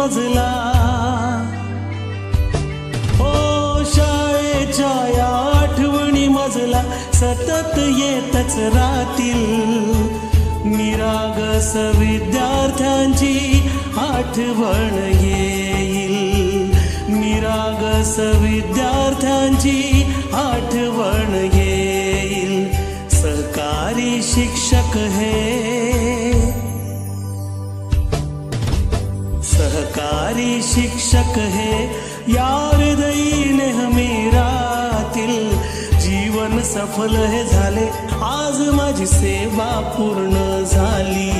मजला, हो शाळेच्या या आठवणी मजला सतत येतच राहतील. निरागस विद्यार्थ्यांची आठवण येईल, निरागस विद्यार्थ्यांची आठवण येईल. सहकारी शिक्षक हे, सहकारी शिक्षक हे या हृदयी नेहमी राहतील. जीवन सफल हे झाले, आज माझी सेवा पूर्ण झाली.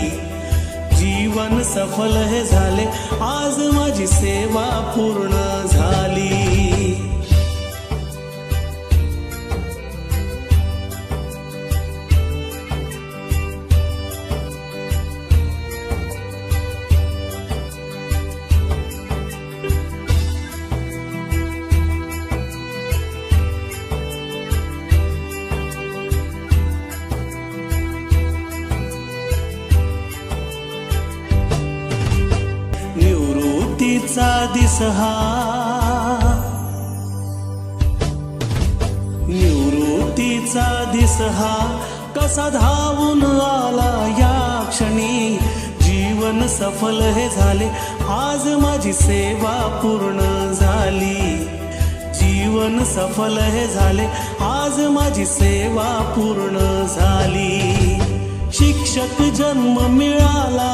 जीवन सफल हे झाले, आज माझी सेवा पूर्ण झाली. निवृत्तीचा दिस हा, निवृत्तीचा दिस हा कसा धावून आला या क्षणी. जीवन सफल हे झाले, आज माझी सेवा पूर्ण झाली. जीवन सफल हे झाले, आज माझी सेवा पूर्ण झाली. शिक्षक जन्म मिळाला,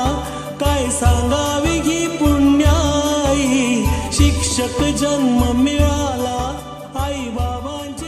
काय सांगावी ही पुण्याई. शिक्षक जन्म मिळाला, आई बाबांची